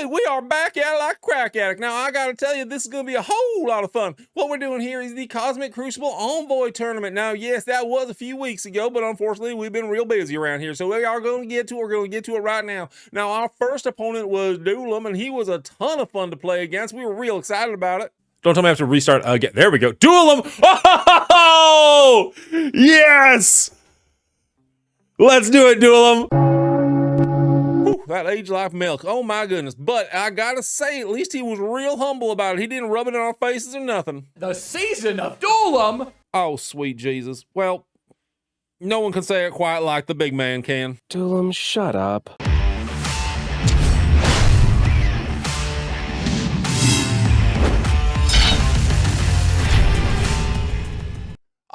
right, we are back at it like a crack addict. Now, I gotta tell you, this is gonna be a whole lot of fun. What we're doing here is the Cosmic Crucible Envoy tournament. Now, yes, that was a few weeks ago, but unfortunately, we've been real busy around here, so we're going to get to it right now. Now, our first opponent was Dulom, and he was a ton of fun to play against. We were real excited about it. Don't tell me I have to restart again. There we go. Dulom! Oh! Yes! Let's do it, Dulom! That age life milk, oh my goodness. But I gotta say, at least he was real humble about it. He didn't rub it in our faces or nothing. The season of Dulom! Oh, sweet Jesus. Well, no one can say it quite like the big man can. Dulom, shut up.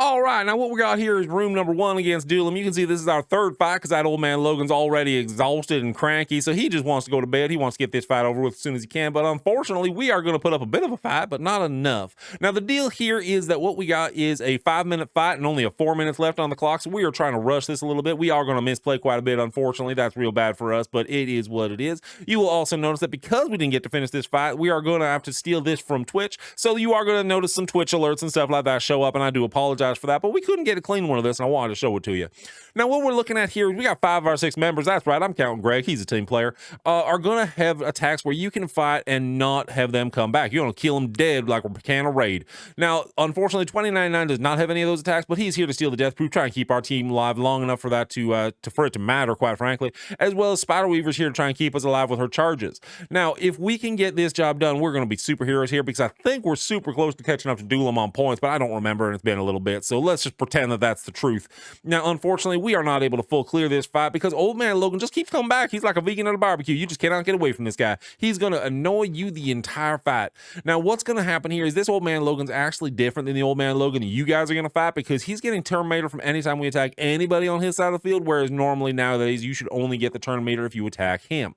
All right, now what we got here is room number 1 against Dulom. You can see this is our third fight because that old man Logan's already exhausted and cranky, so he just wants to go to bed. He wants to get this fight over with as soon as he can, but unfortunately, we are going to put up a bit of a fight, but not enough. Now, the deal here is that what we got is a 5-minute fight and only 4 minutes left on the clock, so we are trying to rush this a little bit. We are going to misplay quite a bit, unfortunately. That's real bad for us, but it is what it is. You will also notice that because we didn't get to finish this fight, we are going to have to steal this from Twitch, so you are going to notice some Twitch alerts and stuff like that show up, and I do apologize for that, but we couldn't get a clean one of this, and I wanted to show it to you. Now, what we're looking at here, we got 5 of our 6 members. That's right, I'm counting Greg. He's a team player. Are going to have attacks where you can fight and not have them come back. You're going to kill them dead like a can of raid. Now, unfortunately, 2099 does not have any of those attacks, but he's here to steal the death proof, try and keep our team alive long enough for that for it to matter, quite frankly, as well as Spider Weaver's here to try and keep us alive with her charges. Now, if we can get this job done, we're going to be superheroes here because I think we're super close to catching up to Dulom on points, but I don't remember, and it's been a little bit, so let's just pretend that that's the truth. Now, unfortunately, we are not able to full clear this fight because old man Logan just keeps coming back. He's like a vegan at a barbecue. You just cannot get away from this guy. He's going to annoy you the entire fight. Now, what's going to happen here is this old man Logan's actually different than the old man Logan that you guys are going to fight because he's getting turn meter from anytime we attack anybody on his side of the field, whereas normally nowadays you should only get the turn meter if you attack him.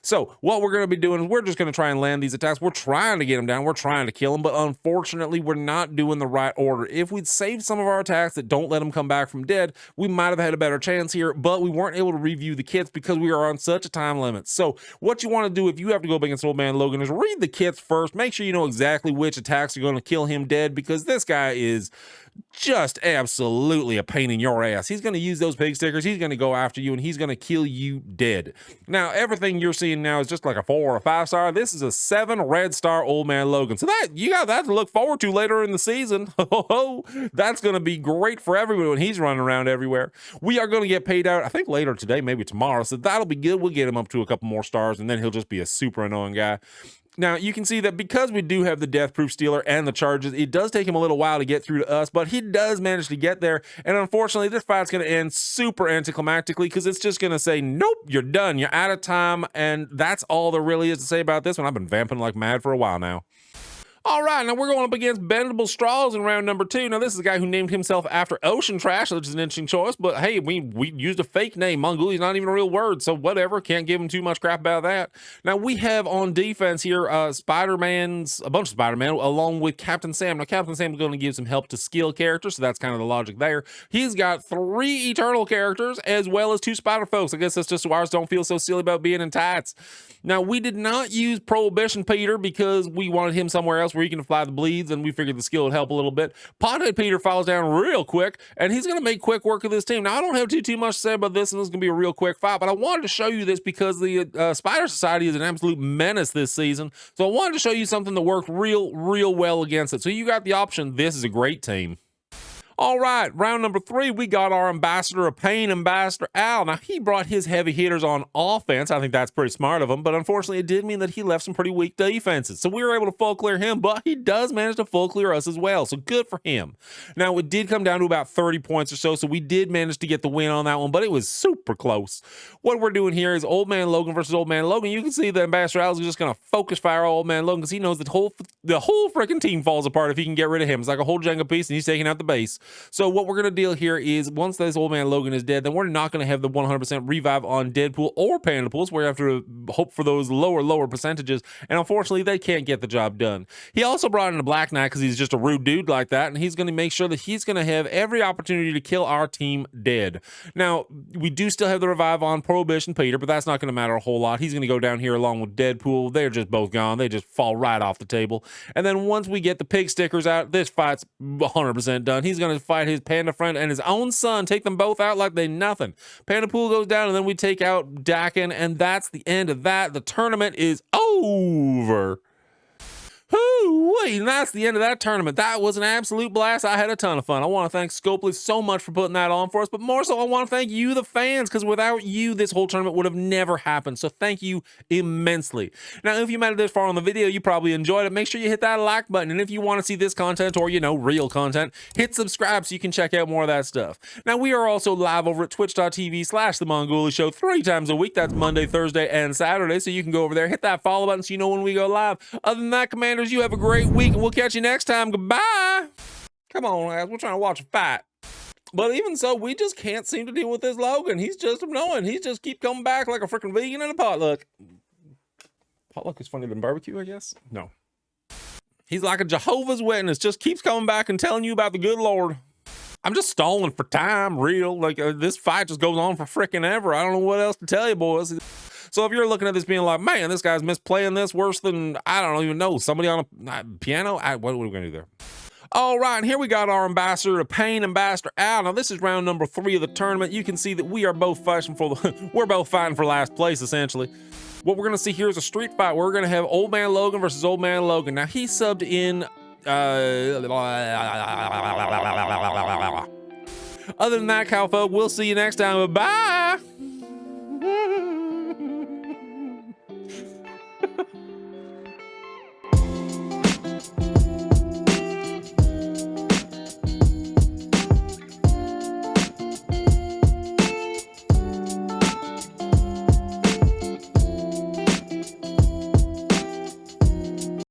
So what we're going to be doing is we're just going to try and land these attacks. We're trying to get him down. We're trying to kill him, but unfortunately, we're not doing the right order. If we'd saved some of our attacks that don't let him come back from dead, we might have had a better chance here, but we weren't able to review the kits because we are on such a time limit. So what you want to do if you have to go up against old man Logan is read the kits first. Make sure you know exactly which attacks are going to kill him dead because this guy is just absolutely a pain in your ass. He's going to use those pig stickers. He's going to go after you and he's going to kill you dead. Now, everything you're seeing now is just like a 4 or a 5 star. This is a 7 red star old man Logan. So that you got that to look forward to later in the season. That's going to be great for everyone when he's running around everywhere. We are going to get paid out, I think later today, maybe tomorrow. So that'll be good. We'll get him up to a couple more stars and then he'll just be a super annoying guy. Now, you can see that because we do have the Death Proof Stealer and the charges, it does take him a little while to get through to us, but he does manage to get there. And unfortunately, this fight's going to end super anticlimactically because it's just going to say, nope, you're done. You're out of time. And that's all there really is to say about this one. I've been vamping like mad for a while now. All right, now we're going up against Bendable Straws in round number 2. Now, this is a guy who named himself after ocean trash, which is an interesting choice, but hey, we used a fake name. Mongooli is not even a real word, so whatever. Can't give him too much crap about that. Now, we have on defense here a bunch of Spider-Man, along with Captain Sam. Now, Captain Sam is going to give some help to skill characters, so that's kind of the logic there. He's got 3 Eternal characters, as well as 2 Spider folks. I guess that's just why ours don't feel so silly about being in tights. Now, we did not use Prohibition Peter because we wanted him somewhere else where he can fly the bleeds, and we figured the skill would help a little bit. Pothead Peter falls down real quick, and he's going to make quick work of this team. Now, I don't have too much to say about this, and this is going to be a real quick fight, but I wanted to show you this because the Spider Society is an absolute menace this season, so I wanted to show you something that worked real well against it. So you got the option. This is a great team. All right, round number 3, we got our ambassador of pain, Ambassador Al. Now, he brought his heavy hitters on offense. I think that's pretty smart of him, but unfortunately, it did mean that he left some pretty weak defenses. So we were able to full clear him, but he does manage to full clear us as well, so good for him. Now, it did come down to about 30 points or so we did manage to get the win on that one, but it was super close. What we're doing here is Old Man Logan versus Old Man Logan. You can see that Ambassador Al is just going to focus fire Old Man Logan because he knows the whole freaking team falls apart if he can get rid of him. It's like a whole Jenga piece, and he's taking out the base. So what we're going to deal here is once this old man Logan is dead, then we're not going to have the 100% revive on Deadpool or Pandapool. So we have to hope for those lower percentages. And unfortunately, they can't get the job done. He also brought in a Black Knight because he's just a rude dude like that. And he's going to make sure that he's going to have every opportunity to kill our team dead. Now, we do still have the revive on Prohibition Peter, but that's not going to matter a whole lot. He's going to go down here along with Deadpool. They're just both gone. They just fall right off the table. And then once we get the pig stickers out, this fight's 100% done. He's going to fight his panda friend and his own son, take them both out like they nothing. Pandapool goes down, and then we take out Dakin, and that's the end of that. The tournament is over. Whoo-wee, and that's the end of that tournament. That was an absolute blast. I had a ton of fun. I want to thank Scopely so much for putting that on for us, but more so I want to thank you, the fans, because without you, this whole tournament would have never happened. So thank you immensely. Now, if you made it this far on the video, you probably enjoyed it. Make sure you hit that like button, and if you want to see this content or, you know, real content, hit subscribe so you can check out more of that stuff. Now, we are also live over at twitch.tv/TheMongooliShow 3 times a week. That's Monday, Thursday, and Saturday, so you can go over there, hit that follow button so you know when we go live. Other than that, Commanders, you have a great week, and we'll catch you next time. Goodbye. Come on, guys. We're trying to watch a fight. But even so, we just can't seem to deal with this Logan. He's just annoying. He just keep coming back like a freaking vegan in a potluck. Potluck is funnier than barbecue, I guess? No. He's like a Jehovah's Witness. Just keeps coming back and telling you about the good Lord. I'm just stalling for time, real. Like, this fight just goes on for freaking ever. I don't know what else to tell you, boys. So if you're looking at this being like, man, this guy's misplaying this worse than, I don't even know, somebody on a piano? What are we going to do there? All right, and here we got our ambassador, the Pain Ambassador Al. Now, this is round number 3 of the tournament. You can see that we are both fighting for we're both fighting for last place, essentially. What we're going to see here is a street fight. We're going to have Old Man Logan versus Old Man Logan. Now, he subbed in... Other than that, cowfolk, we'll see you next time. Bye!